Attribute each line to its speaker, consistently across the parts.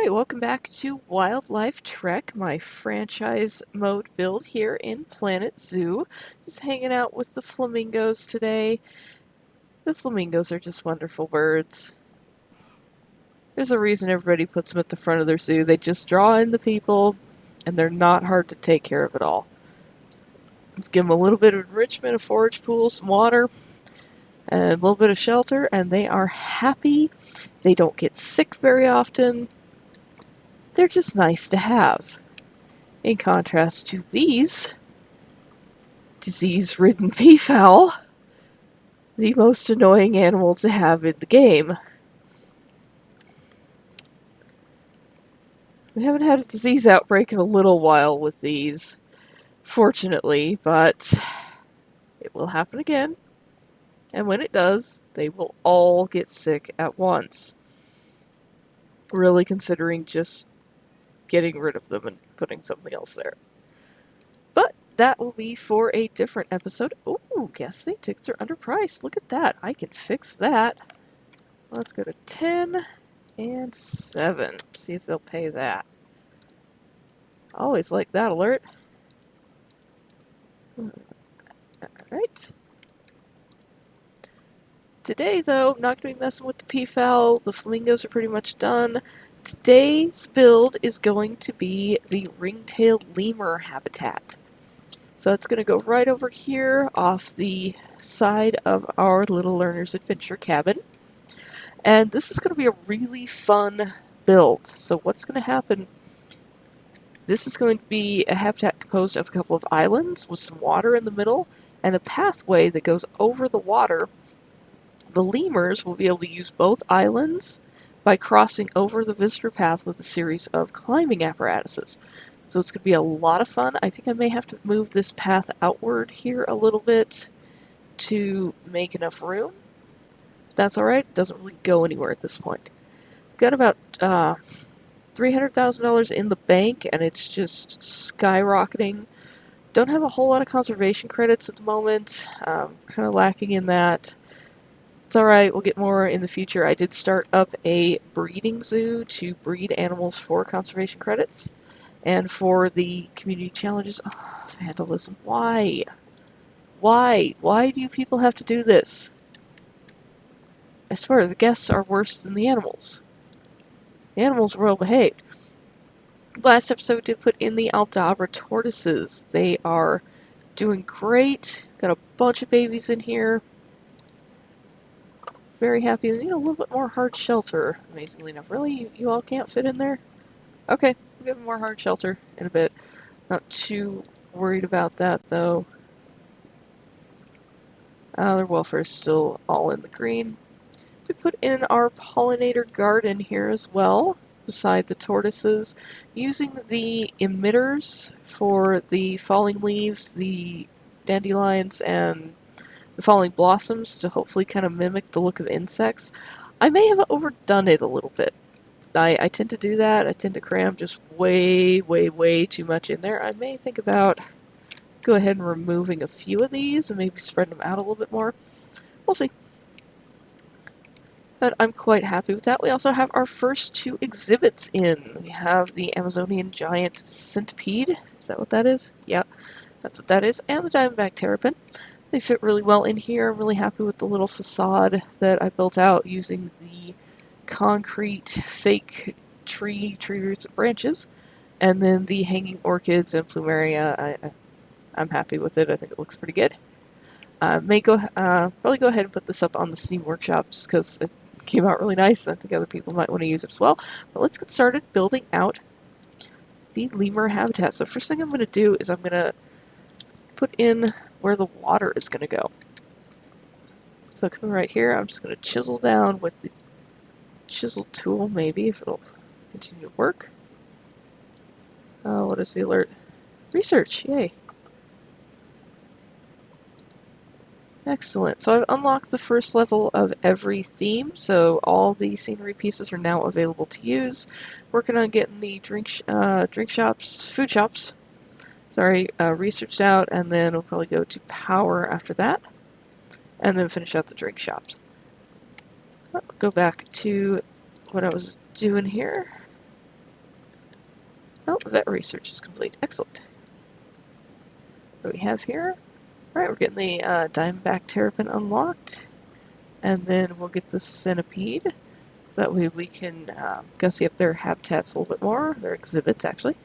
Speaker 1: Alright, welcome back to Wildlife Trek, my franchise mode build here in Planet Zoo. Just hanging out with the flamingos today. The flamingos are just wonderful birds. There's a reason everybody puts them at the front of their zoo. They just draw in the people, and they're not hard to take care of at all. Just give them a little bit of enrichment, a forage pool, some water, and a little bit of shelter, and they are happy. They don't get sick very often. They're just nice to have. In contrast to these disease-ridden peafowl, the most annoying animal to have in the game. We haven't had a disease outbreak in a little while with these, fortunately, but it will happen again. And when it does, they will all get sick at once. Really considering just getting rid of them and putting something else there. But that will be for a different episode. Ooh, guessing tickets are underpriced. Look at that. I can fix that. Let's go to 10 and 7. See if they'll pay that. Always like that alert. Alright. Today, though, I'm not going to be messing with the peafowl. The flamingos are pretty much done. Today's build is going to be the Ringtailed Lemur habitat. So it's going to go right over here off the side of our Little Learner's Adventure cabin. And this is going to be a really fun build. So what's going to happen? This is going to be a habitat composed of a couple of islands with some water in the middle and a pathway that goes over the water. The lemurs will be able to use both islands by crossing over the visitor path with a series of climbing apparatuses. So it's going to be a lot of fun. I think I may have to move this path outward here a little bit to make enough room. That's alright, it doesn't really go anywhere at this point. Got about $300,000 in the bank, and it's just skyrocketing. Don't have a whole lot of conservation credits at the moment. Kind of lacking in that. It's alright, we'll get more in the future. I did start up a breeding zoo to breed animals for conservation credits. And for the community challenges... Oh, vandalism. Why? Why? Why do you people have to do this? I swear, the guests are worse than the animals. The animals are well behaved. Last episode did put in the Aldabra tortoises. They are doing great. Got a bunch of babies in here. Very happy. They need a little bit more hard shelter, amazingly enough. Really? You all can't fit in there? Okay, we'll give them more hard shelter in a bit. Not too worried about that, though. Their welfare is still all in the green. We put in our pollinator garden here as well, beside the tortoises, using the emitters for the falling leaves, the dandelions, and the falling blossoms to hopefully kind of mimic the look of insects. I may have overdone it a little bit. I tend to do that. I tend to cram just way, way, way too much in there. I may think about go ahead and removing a few of these and maybe spread them out a little bit more. We'll see. But I'm quite happy with that. We also have our first 2 exhibits in. We have the Amazonian giant centipede. Is that what that is? Yeah, that's what that is. And the diamondback terrapin. They fit really well in here. I'm really happy with the little facade that I built out using the concrete fake tree roots and branches. And then the hanging orchids and plumeria. I'm happy with it. I think it looks pretty good. Probably go ahead and put this up on the Steam Workshop just because it came out really nice. I think other people might want to use it as well. But let's get started building out the lemur habitat. So first thing I'm going to do is I'm going to put in where the water is going to go. So coming right here, I'm just going to chisel down with the chisel tool, maybe, if it'll continue to work. What is the alert? Research, yay. Excellent. So I've unlocked the first level of every theme, so all the scenery pieces are now available to use. Working on getting the food shops, researched out, and then we'll probably go to power after that, and then finish out the drink shops. I'll go back to what I was doing here. Oh, vet research is complete. Excellent. What do we have here? Alright, we're getting the Diamondback Terrapin unlocked. And then we'll get the Centipede. That way we can gussy up their habitats a little bit more. Their exhibits, actually.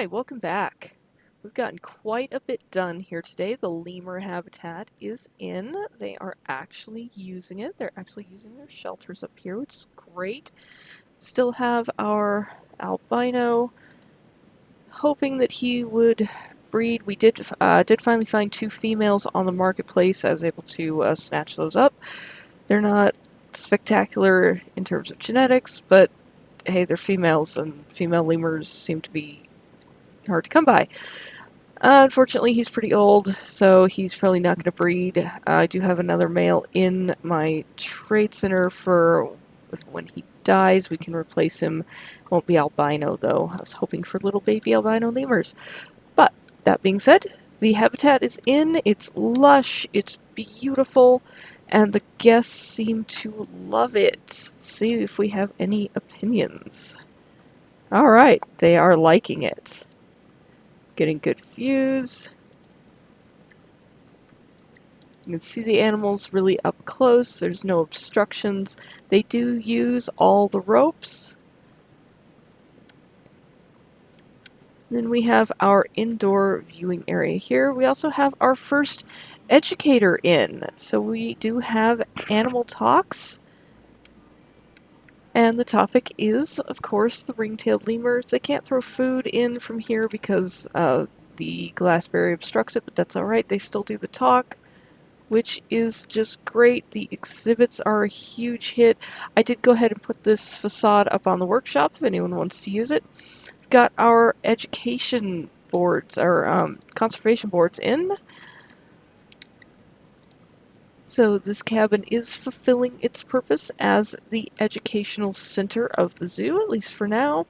Speaker 1: Alright, welcome back. We've gotten quite a bit done here today. The lemur habitat is in. They are actually using it. They're actually using their shelters up here, which is great. Still have our albino, hoping that he would breed. We did finally find 2 females on the marketplace. I was able to snatch those up. They're not spectacular in terms of genetics, but hey, they're females, and female lemurs seem to be hard to come by. Unfortunately, he's pretty old, so he's probably not going to breed. I do have another male in my trade center for when he dies, we can replace him. Won't be albino, though. I was hoping for little baby albino lemurs. But, that being said, the habitat is in. It's lush, it's beautiful, and the guests seem to love it. Let's see if we have any opinions. Alright, they are liking it. Getting good views. You can see the animals really up close. There's no obstructions. They do use all the ropes. Then we have our indoor viewing area here. We also have our first educator in. So we do have animal talks. And the topic is, of course, the ring-tailed lemurs. They can't throw food in from here because the glass barrier obstructs it, but that's alright. They still do the talk, which is just great. The exhibits are a huge hit. I did go ahead and put this facade up on the workshop if anyone wants to use it. Got our education boards, our conservation boards in. So this cabin is fulfilling its purpose as the educational center of the zoo, at least for now.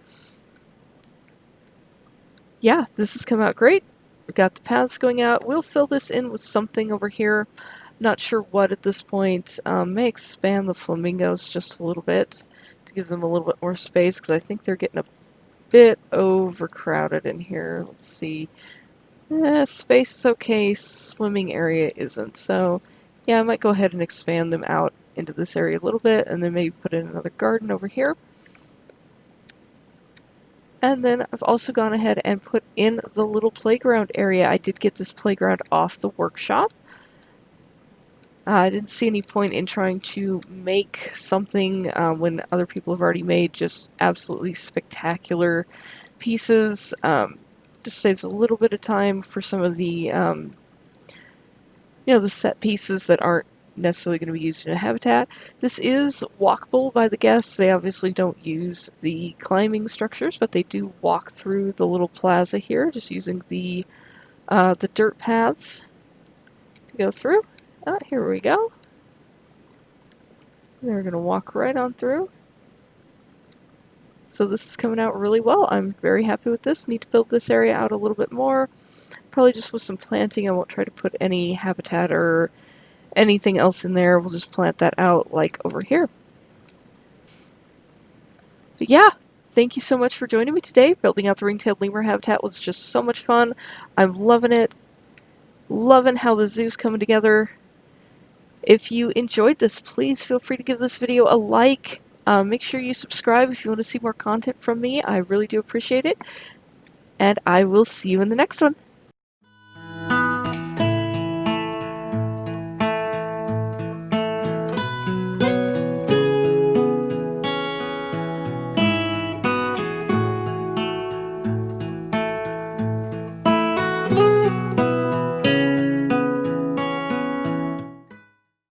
Speaker 1: Yeah, this has come out great. We've got the paths going out. We'll fill this in with something over here. Not sure what at this point. May expand the flamingos just a little bit to give them a little bit more space because I think they're getting a bit overcrowded in here. Let's see. Space is okay, swimming area isn't. So, yeah, I might go ahead and expand them out into this area a little bit and then maybe put in another garden over here. And then I've also gone ahead and put in the little playground area. I did get this playground off the workshop. I didn't see any point in trying to make something when other people have already made just absolutely spectacular pieces. Just saves a little bit of time for some of the, the set pieces that aren't necessarily going to be used in a habitat. This is walkable by the guests. They obviously don't use the climbing structures, but they do walk through the little plaza here, just using the dirt paths to go through. Here we go. They're going to walk right on through. So this is coming out really well. I'm very happy with this. Need to build this area out a little bit more. Probably just with some planting. I won't try to put any habitat or anything else in there. We'll just plant that out like over here. But yeah, thank you so much for joining me today. Building out the ring-tailed lemur habitat was just so much fun. I'm loving it. Loving how the zoo's coming together. If you enjoyed this, please feel free to give this video a like. Make sure you subscribe if you want to see more content from me. I really do appreciate it. And I will see you in the next one.